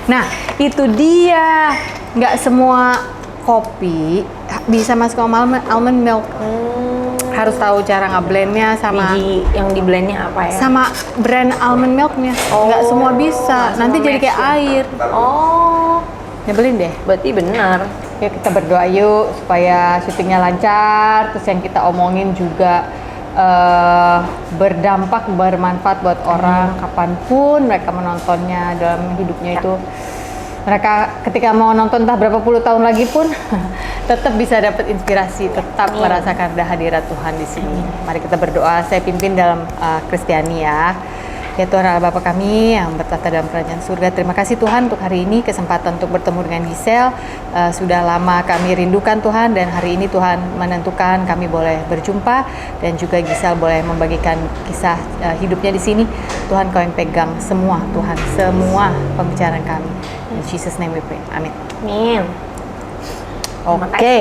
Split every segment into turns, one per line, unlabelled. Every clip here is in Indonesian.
Nah, itu dia. Nggak semua kopi bisa masuk ke almond milk. Harus tahu cara ngeblendnya sama
Biji yang di blendnya apa ya?
sama brand almond milknya. Nggak semua bisa.
nggak
Nanti
semua
jadi kayak
match ya?
air.
Oh,
Nyebelin deh.
berarti benar.
Ya kita berdoa yuk supaya syutingnya lancar. Terus yang kita omongin juga berdampak, bermanfaat buat orang kapanpun mereka menontonnya dalam hidupnya itu. Mereka ketika mau nonton entah berapa puluh tahun lagi pun tetap bisa dapat inspirasi, tetap merasakan hadirat Tuhan di sini. Mari kita berdoa. Saya pimpin dalam Kristiani ya. Ya Tuhan Allah Bapa kami yang bertata dalam kerajaan surga. Terima kasih Tuhan untuk hari ini, kesempatan untuk bertemu dengan Giselle. Sudah lama kami rindukan Tuhan, dan hari ini Tuhan menentukan kami boleh berjumpa, dan juga Giselle boleh membagikan kisah hidupnya di sini. Tuhan Kau yang pegang semua Tuhan, semua pembicaraan kami. In Jesus name we pray. Amin.
Amin.
Oke,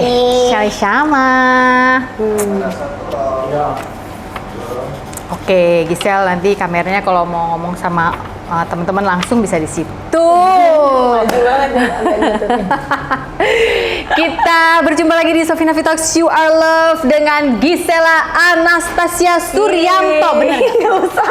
sama-sama. Oke, Giselle nanti kameranya kalau mau ngomong sama teman-teman langsung bisa di situ.
Maju banget ya.
Kita berjumpa lagi di Sofina Talks You Are Love dengan Gisela Anastasia Suryanto. Benar nggak?
usah.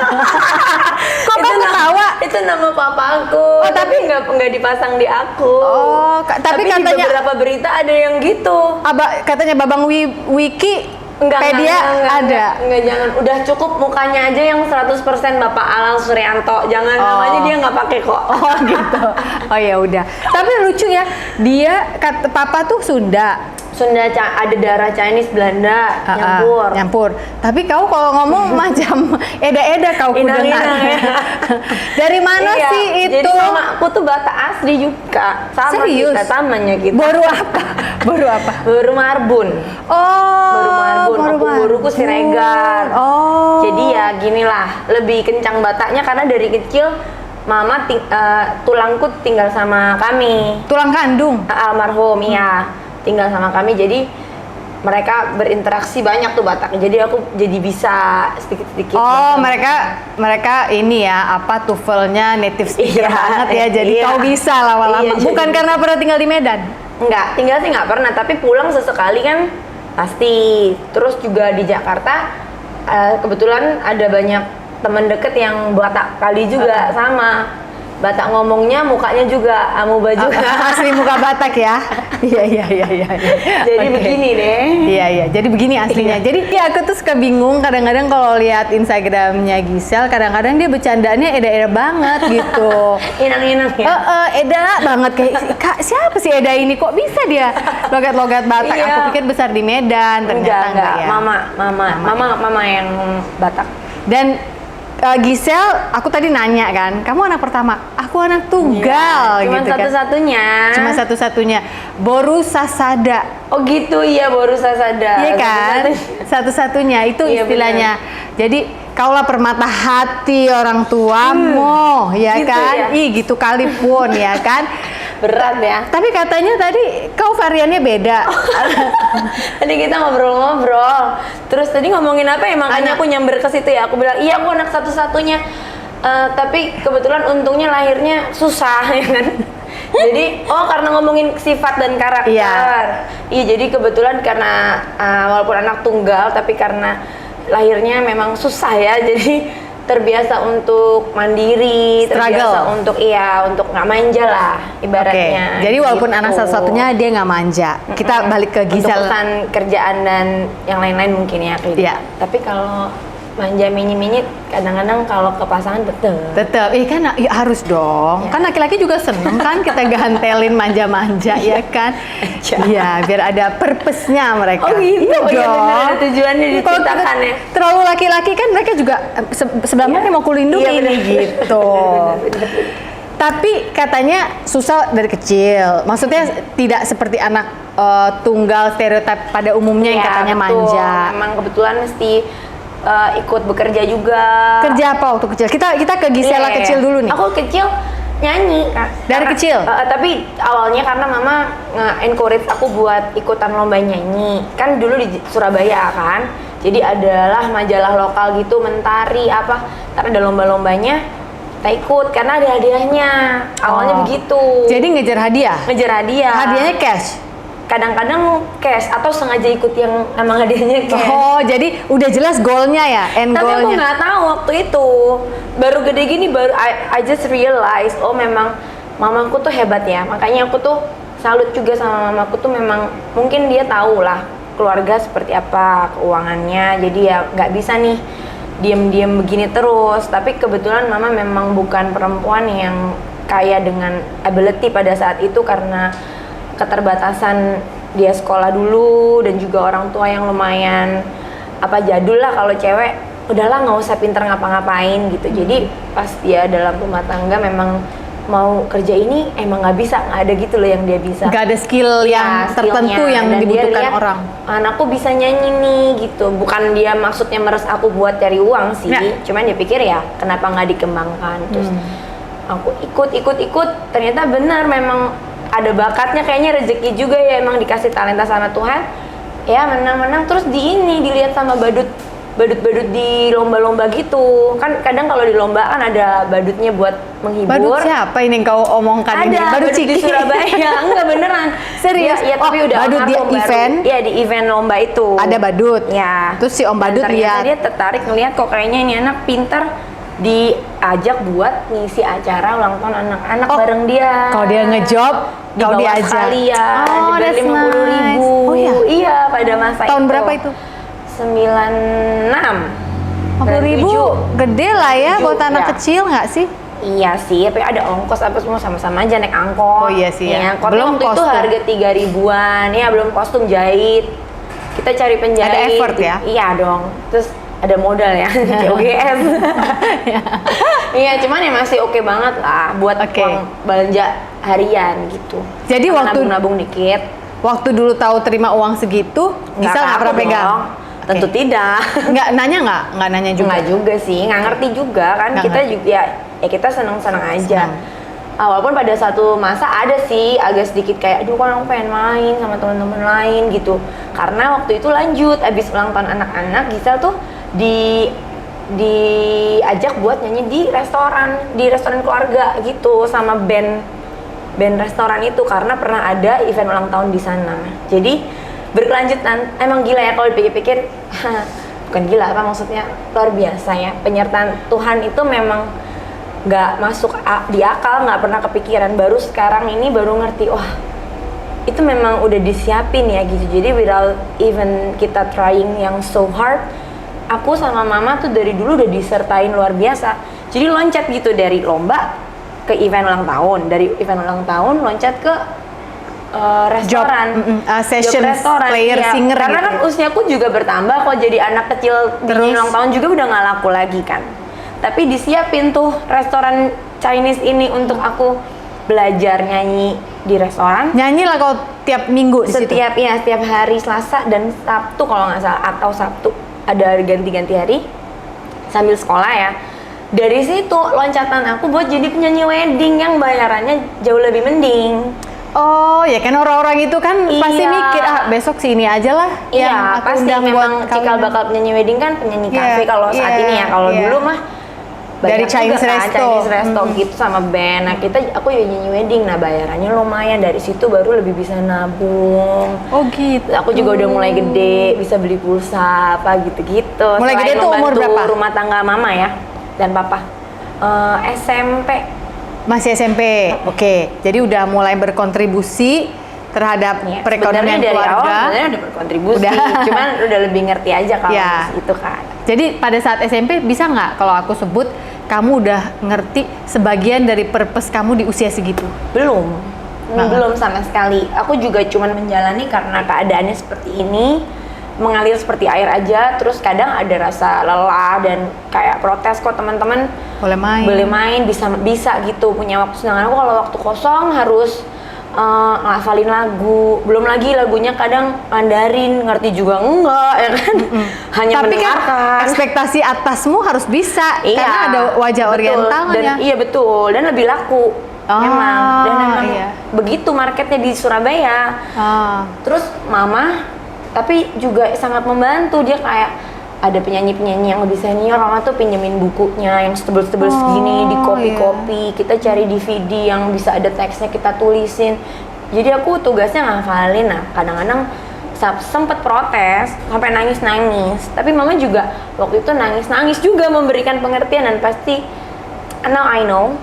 Kok kamu ketawa?
Itu nama papaku.
Oh, tapi
nggak dipasang di aku.
Oh, tapi
di
katanya
beberapa berita ada yang gitu.
katanya Babang Wiki Pedia ada.
Enggak, jangan. Udah cukup mukanya aja yang 100% Bapak Alang Suryanto. Jangan namanya dia nggak pakai kok.
Oh gitu. Oh ya udah. Tapi lucu ya. Dia papa tuh Sunda.
Ada darah Chinese, Belanda,
nyampur. Tapi kau kalau ngomong macam eda-eda kau
Inang-inang ya.
Dari mana
Iya,
sih itu?
Jadi mama aku tuh Batak asli juga. Sama
Serius?
kita, samanya kita.
Baru apa? Baru apa?
Baru Marbun.
Oh.
Baru Marbun. Aku guruku Siregar.
Oh.
Jadi ya ginilah, lebih kencang Bataknya karena dari kecil mama tulangku tinggal sama kami.
Tulang kandung.
Almarhum iya. Tinggal sama kami, jadi mereka berinteraksi banyak tuh Batak. Jadi aku jadi bisa sedikit-sedikit.
Oh, mereka ini ya, apa TOEFL-nya native speaker banget ya. Jadi kau bisa lama-lama.
Iya,
Bukan karena pernah tinggal di Medan.
Enggak, tinggal sih nggak pernah, tapi pulang sesekali kan pasti. Terus juga di Jakarta kebetulan ada banyak teman deket yang Batak kali juga sama. Batak ngomongnya, mukanya juga amuba juga.
Asli muka Batak ya. Iya.
Jadi begini deh.
Iya. Jadi begini aslinya. Jadi ya aku tuh suka bingung kadang-kadang kalau lihat Instagramnya Giselle, kadang-kadang dia bercandanya eda-eda banget gitu.
Inang-inang ya.
Eda banget kayak Kak, siapa sih Eda ini? Kok bisa dia logat-logat Batak?
Iya.
Aku pikir besar di Medan, ternyata enggak ya.
Mama yang Batak.
Dan Giselle, aku tadi nanya kan, kamu anak pertama, aku anak tunggal
Cuma
gitu kan.
satu-satunya.
Cuma satu-satunya. Boru Sasada.
Oh gitu, iya Boru Sasada.
Iya kan? Satu-satunya itu
Iya,
istilahnya. Jadi kaulah permata hati orang tuamu, ya
gitu
kan?
ya?
Ih, gitu kali pun ya kan?
Berat ya.
Tapi katanya tadi kau variannya beda.
Tadi kita ngobrol-ngobrol. Terus tadi ngomongin apa ya? Makanya aku nyamber ke situ ya. Aku bilang, "Iya, aku anak satu-satunya." Tapi kebetulan untungnya lahirnya susah ya kan. Jadi, karena ngomongin sifat dan karakter. Iya, jadi kebetulan karena walaupun anak tunggal tapi karena lahirnya memang susah ya. Jadi terbiasa untuk mandiri, terbiasa untuk nggak manja lah ibaratnya.
Jadi walaupun
gitu.
anak satu-satunya dia nggak manja. Kita balik ke Giselle.
Untuk urusan kerjaan dan yang lain-lain mungkin ya.
Iya.
Tapi kalau manja mini-mini kadang-kadang kalau ke pasangan
tetap kan harus dong ya. Kan laki-laki juga seneng kan kita gantelin manja-manja ya kan iya biar ada purpose-nya mereka.
Oh gitu. Iya benar, ada tujuannya diciptakan ya.
Terlalu laki-laki kan mereka juga sebenarnya mau kulindungi ini gitu.
Bener.
Tapi katanya susah dari kecil, maksudnya tidak seperti anak tunggal stereotip pada umumnya yang katanya
betul.
Manja.
Memang kebetulan mesti ikut bekerja juga.
Kerja apa waktu kecil? Kita ke Gisela kecil dulu nih.
Aku kecil nyanyi Kak.
Dari kecil?
Tapi awalnya karena mama nge-encourage aku buat ikutan lomba nyanyi. Kan dulu di Surabaya kan. Jadi adalah majalah lokal gitu, Mentari apa. Ntar ada lomba-lombanya. kita ikut karena ada hadiahnya. Awalnya begitu.
Jadi ngejar hadiah?
Ngejar hadiah.
Hadiahnya cash?
Kadang-kadang cash atau sengaja ikut yang emang hadiahnya cash.
Oh, jadi udah jelas goalnya ya, end
Tapi aku
goalnya.
nggak tahu waktu itu. Baru gede gini baru I just realize, oh memang mamaku tuh hebat ya. Makanya aku tuh salut juga sama mamaku tuh, memang mungkin dia tahu lah keluarga seperti apa keuangannya. Jadi ya nggak bisa nih diam-diam begini terus. Tapi kebetulan mama memang bukan perempuan yang kaya dengan ability pada saat itu karena keterbatasan dia sekolah dulu dan juga orang tua yang lumayan jadul lah kalau cewek, udahlah nggak usah pinter ngapa-ngapain gitu. Jadi pas dia dalam rumah tangga memang mau kerja ini emang nggak ada gitu loh yang dia bisa.
Nggak ada skill yang tertentu yang
dan
dibutuhkan
dia lihat,
orang.
Anakku bisa nyanyi nih gitu. Bukan dia maksudnya meres aku buat cari uang sih, cuman dia pikir ya kenapa nggak dikembangkan. Terus aku ikut, ternyata benar memang ada bakatnya, kayaknya rezeki juga ya, emang dikasih talenta sama Tuhan. Ya menang-menang terus dilihat sama badut di lomba-lomba gitu. Kan kadang kalau di lomba kan ada badutnya buat menghibur.
Badut siapa ini yang kau omongkan ini?
Ada badut di Surabaya. Enggak beneran.
Serius?
Ya, tapi udah
badut di event?
Iya, di event lomba itu.
Ada badut?
Ya.
Terus si om badut lihat.
Dia tertarik ngelihat kok kayaknya ini anak pintar, diajak buat ngisi acara ulang tahun anak-anak bareng dia.
Kalau dia ngejob, kau diajak
sekalian,
that's
dibayar 50.000.
nice. Oh iya?
Iya, pada masa
Tahun
itu.
berapa itu?
96.
50.000 gede lah ya buat anak kecil nggak sih?
Iya sih, tapi ada ongkos apa semua sama-sama aja naik angkot.
Oh iya sih ya.
Belum waktu
kostum.
itu harga 3.000-an, ya belum kostum jahit. Kita cari penjahit.
Ada effort ya?
Iya dong. Terus ada modal ya, COGS. Iya, cuman ya masih oke banget lah buat uang belanja harian gitu.
Jadi
nabung-nabung dikit.
Waktu dulu tahu terima uang segitu, bisa nggak pernah pegang?
Tentu tidak.
Nggak nanya juga.
Nggak juga sih, nggak ngerti juga kan. Kita juga ya kita senang-senang aja. Walaupun pada satu masa ada sih agak sedikit kayak, aduh kan aku pengen main sama teman-teman lain gitu. Karena waktu itu lanjut, abis ulang tahun anak-anak, Gisel tuh diajak buat nyanyi di restoran keluarga gitu sama band restoran itu, karena pernah ada event ulang tahun di sana. Jadi berkelanjutan, emang gila ya kalau dipikir-pikir. Bukan gila, apa maksudnya luar biasa ya, penyertaan Tuhan itu memang nggak masuk di akal, nggak pernah kepikiran. Baru sekarang ini baru ngerti, wah itu memang udah disiapin ya gitu. Jadi without even kita trying yang so hard, aku sama mama tuh dari dulu udah disertain luar biasa. Jadi loncat gitu dari lomba ke event ulang tahun, dari event ulang tahun loncat ke restoran,
session
restoran,
player, singer
karena
gitu.
kan usiaku juga bertambah, kok jadi anak kecil di ulang tahun juga udah nggak laku lagi kan. Tapi disiapin tuh restoran Chinese ini untuk aku belajar nyanyi di restoran.
Nyanyi lah kalau tiap minggu di situ?
Setiap hari Selasa dan Sabtu kalau nggak salah, atau Sabtu ada ganti-ganti hari sambil sekolah ya. Dari situ loncatan aku buat jadi penyanyi wedding yang bayarannya jauh lebih mending.
Oh ya kan, orang-orang itu kan pasti mikir, besok sih ini aja lah.
Iya, pasti memang cikal bakal penyanyi wedding kan penyanyi kafe kalau saat ini ya. Kalau dulu mah
dari Chinese resto
gitu sama band. Nah aku ya nyanyi wedding, nah bayarannya lumayan. Dari situ baru lebih bisa nabung.
Oh gitu.
Aku juga udah mulai gede, bisa beli pulsa apa gitu-gitu.
Mulai gede tuh umur berapa?
Rumah tangga mama ya dan papa. SMP.
Masih SMP, oke. Jadi udah mulai berkontribusi terhadap perekonomian
dari
keluarga.
Awal sebenarnya udah berkontribusi, cuman udah lebih ngerti aja kalau itu kan.
Jadi pada saat SMP bisa nggak kalau aku sebut kamu udah ngerti sebagian dari purpose kamu di usia segitu?
Belum sama sekali. Aku juga cuman menjalani karena keadaannya seperti ini, mengalir seperti air aja. Terus kadang ada rasa lelah dan kayak protes, kok teman-teman boleh main bisa gitu punya waktu, sedangkan aku kalau waktu kosong harus ngafalin lagu. Belum lagi lagunya kadang Mandarin, ngerti juga enggak ya kan. Hanya
tapi
mendengarkan.
Kan ekspektasi atasmu harus bisa, karena ada wajah orientalnya.
Iya betul, dan lebih laku. Memang begitu marketnya di Surabaya. Terus mama tapi juga sangat membantu, dia kayak ada penyanyi-penyanyi yang lebih senior, mama tuh pinjemin bukunya yang setebel-setebel segini, di copy-copy, kita cari DVD yang bisa ada teksnya, kita tulisin. Jadi aku tugasnya ngafalin. Nah kadang-kadang sempet protes sampai nangis-nangis, tapi mama juga waktu itu nangis-nangis juga memberikan pengertian, dan pasti now I know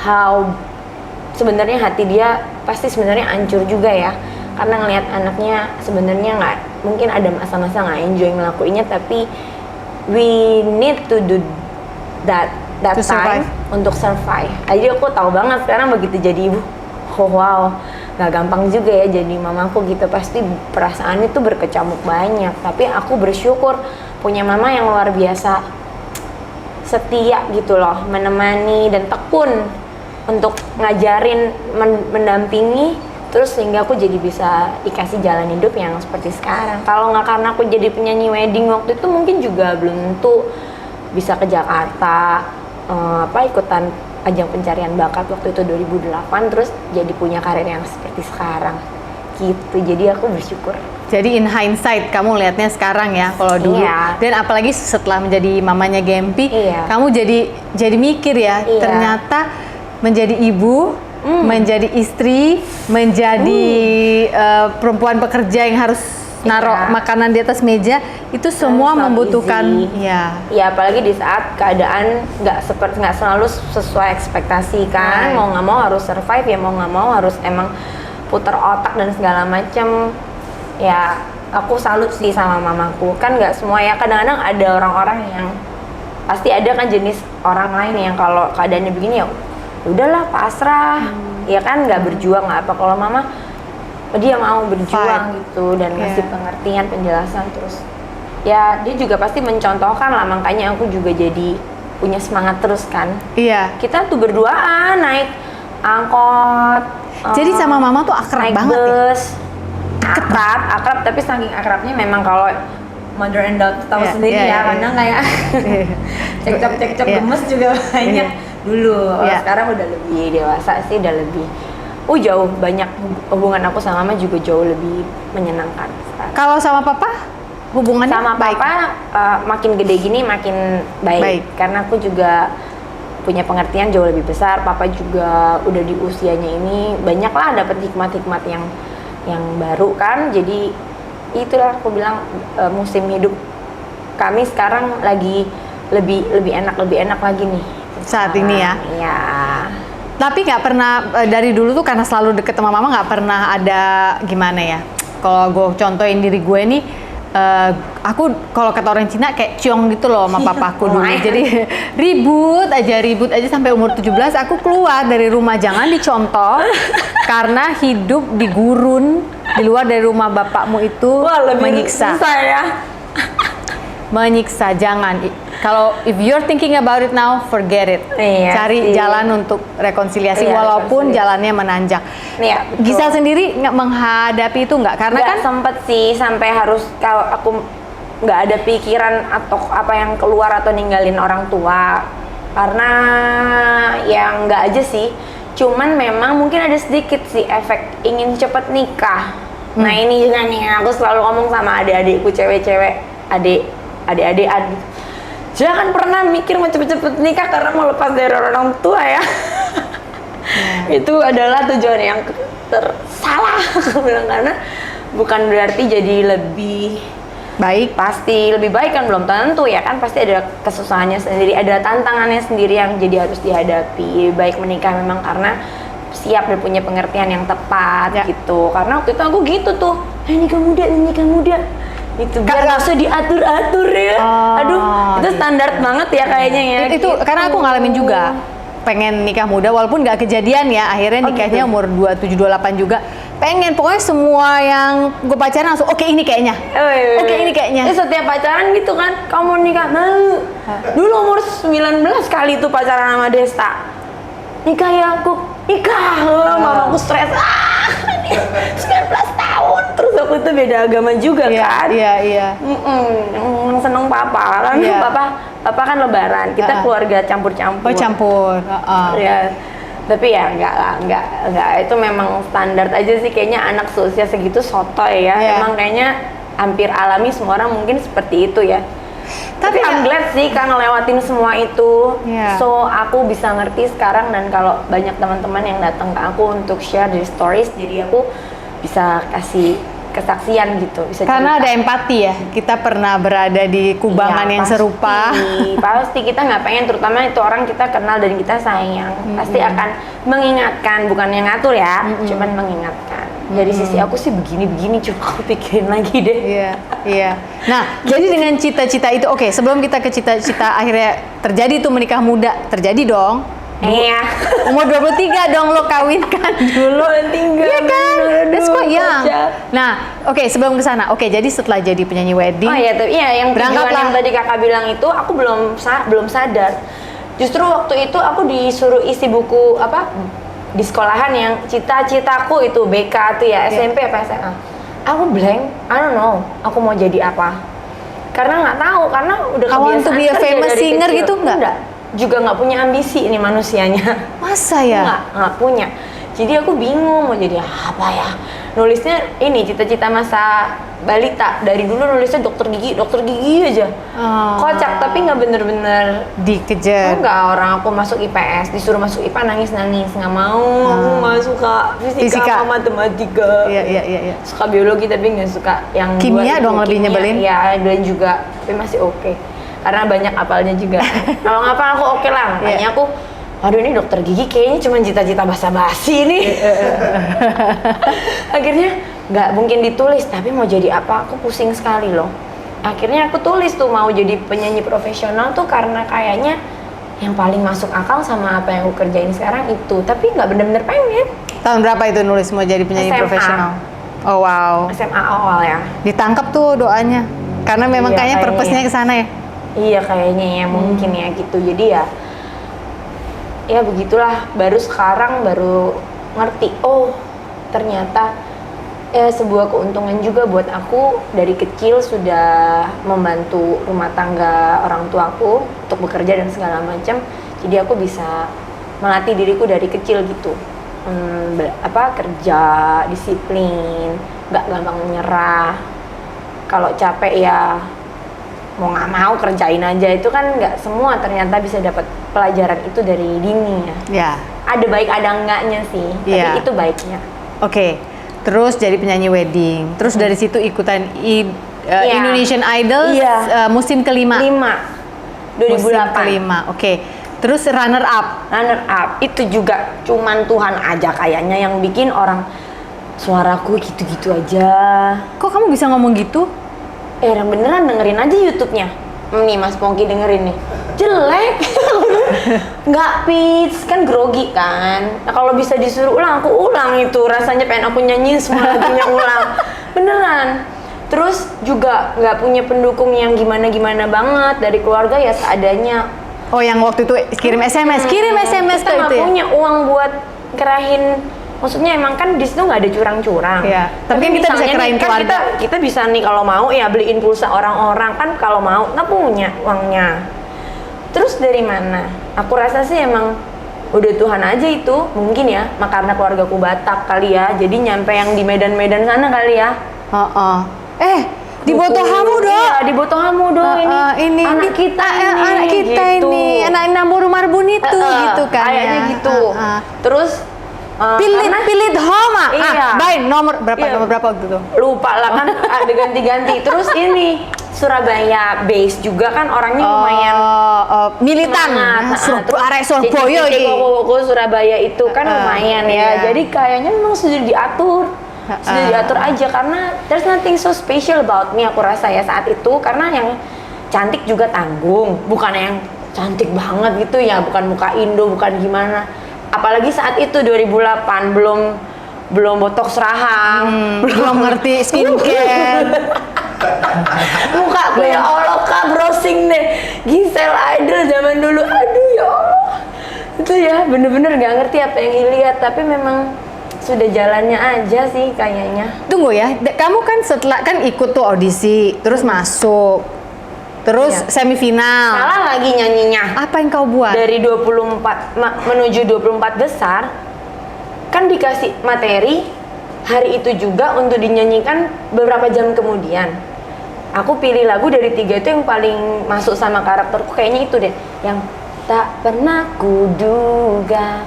how sebenarnya hati dia pasti sebenarnya hancur juga ya, karena ngelihat anaknya sebenarnya nggak, mungkin ada masa-masa nggak enjoy ngelakuinnya, tapi we need to do that
To
time
survive.
untuk survive. Jadi aku tahu banget sekarang begitu jadi ibu, oh wow, nggak gampang juga ya jadi mamaku gitu, pasti perasaan itu berkecamuk banyak. Tapi aku bersyukur punya mama yang luar biasa setia gitu loh, menemani dan tekun untuk ngajarin, mendampingi, terus sehingga aku jadi bisa dikasih jalan hidup yang seperti sekarang. Kalau nggak karena aku jadi penyanyi wedding waktu itu, mungkin juga belum tentu bisa ke Jakarta, ikutan ajang pencarian bakat waktu itu 2008, terus jadi punya karir yang seperti sekarang gitu. Jadi aku bersyukur.
Jadi in hindsight kamu lihatnya sekarang ya, kalau dulu.
Iya.
Dan apalagi setelah menjadi mamanya Gempi,
Iya.
kamu jadi mikir ya,
Iya.
ternyata menjadi ibu, menjadi istri, menjadi perempuan pekerja yang harus naruh makanan di atas meja, itu semua
not
membutuhkan
easy.
ya.
Ya apalagi di saat keadaan nggak selalu sesuai ekspektasi kan.
Right.
Mau nggak mau harus survive ya, mau nggak mau harus emang putar otak dan segala macem. Ya aku salut sih sama mamaku, kan nggak semua ya, kadang-kadang ada orang-orang yang pasti ada kan jenis orang lain yang kalau keadaannya begini ya udahlah pasrah, ya kan nggak berjuang nggak apa. Kalau mama dia mau berjuang gitu dan ngasih pengertian, penjelasan, terus ya dia juga pasti mencontohkan lah, makanya aku juga jadi punya semangat terus kan.
Iya.
Kita tuh berduaan naik angkot,
Jadi sama mama tuh akrab
naik
banget ya?
bus, akrab, tapi saking akrabnya memang kalau mother and daughter tahu
Iya,
sendiri
iya,
ya,
iya.
kadang kayak cekcok
Iya.
gemes juga banyak
Iya.
dulu.
Iya.
Sekarang udah lebih dewasa sih, udah lebih jauh banyak hubungan aku sama mama juga jauh lebih menyenangkan sekarang.
Kalau sama papa hubungannya
Sama
baik?
papa makin gede gini makin baik.
Baik.
Karena aku juga punya pengertian jauh lebih besar. Papa juga udah di usianya ini banyak lah dapat hikmat-hikmat yang baru kan. Jadi itulah aku bilang musim hidup kami sekarang lagi lebih enak lagi nih
Saat ini ya?
Iya.
Tapi nggak pernah dari dulu tuh karena selalu deket sama mama, nggak pernah ada gimana ya? Kalau gue contohin diri gue nih, aku kalau kata orang Cina kayak ciong gitu loh sama papaku dulu. Jadi ribut aja sampai umur 17 aku keluar dari rumah, jangan dicontoh karena hidup di gurun di luar dari rumah bapakmu itu menyiksa.
susah ya.
Menyiksa, jangan. Kalau if you're thinking about it now, forget it.
Iya
Cari
sih.
jalan untuk rekonsiliasi
Iya,
walaupun
rekonsiliasi.
jalannya menanjak.
Iya, betul.
Gisa sendiri nggak menghadapi itu nggak? Karena
Nggak
kan
sempet sih sampai harus, kalau aku nggak ada pikiran atau apa yang keluar atau ninggalin orang tua, karena ya nggak aja sih. Cuman memang mungkin ada sedikit sih efek ingin cepet nikah. Nah ini juga nih aku selalu ngomong sama adik-adikku cewek-cewek, adik-adik. Jangan pernah mikir mau cepet-cepet nikah karena mau lepas dari orang tua ya. Itu adalah tujuan yang tersalah aku bilang, karena bukan berarti jadi lebih
baik.
pasti lebih baik kan, belum tentu ya kan, pasti ada kesusahannya sendiri, ada tantangannya sendiri yang jadi harus dihadapi. Baik menikah memang karena siap dan punya pengertian yang tepat gitu. Karena waktu itu aku gitu tuh, nikah muda itu biar nggak usah diatur-atur ya. Aduh, itu standar banget ya kayaknya ya.
Itu
gitu.
karena aku ngalamin juga pengen nikah muda walaupun nggak kejadian ya, akhirnya nikahnya
gitu.
umur 27-28 juga. Pengen pokoknya semua yang gue pacaran langsung oke ini kayaknya. Oke ini kayaknya.
Setiap pacaran gitu kan, kamu nikah mau. Dulu umur 19 kali tuh pacaran sama Desta. Nikah ya aku, nikah. Mamaku stres. 19 tahun. Terus aku tuh beda agama juga kan.
Iya.
Yang seneng papa kan.
Iya.
Papa kan lebaran. Kita keluarga campur-campur.
Oh campur.
Ya. Tapi ya enggak, itu memang standar aja sih kayaknya anak seusia segitu sotoy ya.
Iya.
Emang kayaknya hampir alami semua orang mungkin seperti itu ya. Tapi I'm glad sih Kak ngelewatin semua itu.
Iya.
So aku bisa ngerti sekarang, dan kalau banyak teman-teman yang datang ke aku untuk share di stories, jadi aku bisa kasih kesaksian gitu, bisa
Karena
cerita.
ada empati ya, kita pernah berada di kubangan
Iya,
yang serupa.
Pasti kita nggak pengen, terutama itu orang kita kenal dan kita sayang, pasti akan mengingatkan, bukan yang ngatur ya, cuman mengingatkan. Dari sisi aku sih begini-begini, coba aku pikirin lagi deh.
Iya, iya. Nah, jadi dengan cita-cita itu, oke, sebelum kita ke cita-cita akhirnya terjadi tuh menikah muda, terjadi dong.
Iya.
Umur 23 dong lo kawinkan dulu.
23,
Iya kan? That's quite young.
kocak.
Nah, oke, sebelum ke sana. Oke, jadi setelah jadi penyanyi wedding,
Oh iya, tapi iya yang tujuan
Berangkatlah.
yang tadi kakak bilang itu aku belum sadar. Justru waktu itu aku disuruh isi buku apa di sekolahan yang cita-citaku itu BK tuh ya, SMP apa SMA. Aku blank, I don't know. Aku mau jadi apa? Karena nggak tahu, karena udah
I want to
kebiasaan
be a
kerja
famous
dari
singer
kecil.
gitu nggak?
Enggak. Juga nggak punya ambisi ini manusianya.
masa ya?
Nggak punya. Jadi aku bingung mau jadi apa ya. Nulisnya ini cita-cita masa balita. Dari dulu nulisnya dokter gigi aja.
Oh.
Kocak, tapi nggak bener-bener.
Dikejar.
Enggak, orang aku masuk IPS, disuruh masuk IPA nangis-nangis. Nggak mau, aku nggak suka fisika sama matematika.
Iya, iya, iya, iya.
Suka biologi tapi nggak suka yang
Kimia
dua itu.
dong lebih
Kimia,
nyebelin.
Iya, dan juga tapi masih oke. Karena banyak apalnya juga. Kalau ngapal aku oke lah, makanya
Iya.
aku aduh ini dokter gigi kayaknya cuma cita-cita basa-basi nih. Akhirnya nggak mungkin ditulis, tapi mau jadi apa aku pusing sekali loh. Akhirnya aku tulis tuh mau jadi penyanyi profesional tuh karena kayaknya yang paling masuk akal sama apa yang aku kerjain sekarang itu, tapi nggak bener-bener pengen.
Tahun berapa itu nulis mau jadi penyanyi
SMA.
profesional? Oh wow.
SMA awal ya.
Ditangkap tuh doanya. Karena memang
Iya,
kayaknya
kayaknya.
purpose-nya ke sana ya.
Iya kayaknya ya mungkin ya gitu. Jadi ya begitulah, baru sekarang baru ngerti, oh ternyata sebuah keuntungan juga buat aku. Dari kecil sudah membantu rumah tangga orang tuaku untuk bekerja dan segala macam, jadi aku bisa melatih diriku dari kecil gitu. Kerja, disiplin, nggak gampang menyerah. Kalau capek ya mau nggak mau kerjain aja. Itu kan nggak semua ternyata bisa dapat pelajaran itu dari dini ya.
Ya.
Ada baik ada enggaknya sih,
Iya.
tapi itu baiknya.
Oke. Terus jadi penyanyi wedding. Terus dari situ ikutan
Iya.
Indonesian Idol
Iya.
musim kelima.
5
Musim
2008
kelima. Oke. Terus runner up.
runner up itu juga cuman Tuhan aja kayaknya yang bikin orang suaraku gitu-gitu aja.
Kok kamu bisa ngomong gitu?
Yang beneran dengerin aja YouTube-nya. Nih Mas Pongki dengerin nih. Jelek. Nggak pitch, kan grogi kan. Nah kalau bisa disuruh ulang, aku ulang itu. Rasanya pengen aku nyanyiin semua lagunya ulang. Beneran. Terus juga nggak punya pendukung yang gimana-gimana banget. Dari keluarga ya seadanya.
Oh, yang waktu itu kirim SMS ke
Kita
itu
nggak
ya?
punya uang buat kerahin. Maksudnya emang kan di situ nggak ada curang-curang.
Iya, tapi kan kita bisa
misalnya
kerahin
nih, kan
keluarga.
kita bisa nih kalau mau ya beliin pulsa orang-orang kan, kalau mau nggak punya uangnya. Terus dari mana? Aku rasa sih emang udah Tuhan aja itu mungkin ya. Karena keluargaku Batak kali ya. Jadi nyampe yang di Medan-Medan sana kali ya.
Di Botohamu dong.
Iya, di Botohamu dong ini. Anak kita ini.
Anak kita
gitu.
ini, anak Nambur Marbun itu gitu kan
kayaknya
ya.
gitu. Terus
Pilit Homa.
Iya.
Baik, nomor berapa?
Iya.
Nomor berapa waktu itu?
lupa lah kan ada ganti-ganti. Terus ini Surabaya base juga kan orangnya lumayan
militan. Arek Surabaya iki.
Koko Surabaya itu kan lumayan ya.
iya.
Jadi kayaknya memang sudah diatur. Sudah diatur aja karena there's nothing so special about me, aku rasa ya saat itu. Karena yang cantik juga tanggung, bukan yang cantik banget gitu ya, bukan muka Indo, bukan gimana. Apalagi saat itu 2008 belum botox rahang,
Belum ngerti skincare.
muka aku ya Allah Kak, browsing deh Giselle Idol zaman dulu, aduh ya Allah. Itu ya bener-bener gak ngerti apa yang dilihat, tapi memang sudah jalannya aja sih kayaknya.
Tunggu ya, kamu kan setelah kan ikut tuh audisi, terus masuk, terus
Iya.
semifinal.
Salah lagi nyanyinya.
Apa yang kau buat?
Dari 24 menuju 24 besar kan dikasih materi hari itu juga untuk dinyanyikan beberapa jam kemudian. aku pilih lagu dari 3 itu yang paling masuk sama karakterku, kayaknya itu deh, yang tak pernah kuduga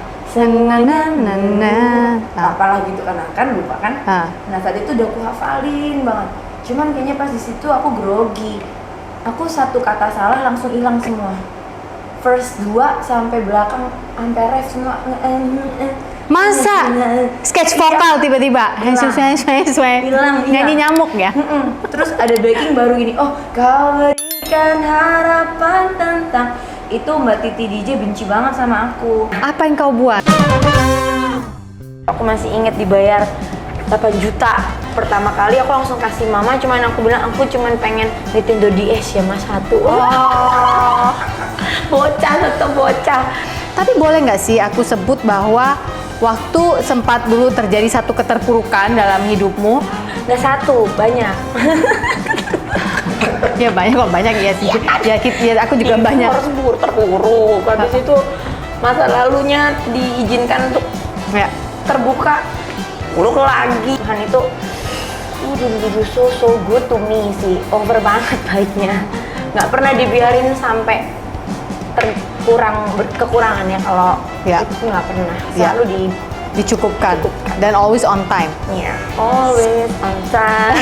apalah gitu kan lupa kan. Nah saat itu udah aku hafalin banget, cuman kayaknya pas di situ aku grogi, aku satu kata salah langsung hilang semua, first 2 sampai belakang sampai ref semua.
Masa sketch vokal tiba-tiba
hilang,
nyanyi nyamuk ya.
Terus ada backing baru gini, oh kau berikan harapan tentang itu. Mbak Titi DJ benci banget sama aku.
Apa yang kau buat?
Aku masih inget dibayar 8 juta pertama kali, aku langsung kasih mama, cuman aku bilang aku cuman pengen Nintendo DS ya mas 1. Bocah, tetep bocah.
Tapi boleh nggak sih aku sebut bahwa waktu sempat dulu terjadi satu keterpurukan dalam hidupmu?
Nggak satu, banyak.
Ya banyak kok, banyak ya sih. Ya aku juga banyak.
Terpuruk. Habis itu masa lalunya diizinkan untuk
Ya.
terbuka, muluk lagi. Tuhan itu udah so good to me sih, over banget baiknya. Nggak pernah dibiarin sampai kekurangan ya, kalau
Ya.
itu nggak pernah,
Ya.
selalu
Dicukupkan dan always on time.
always on time.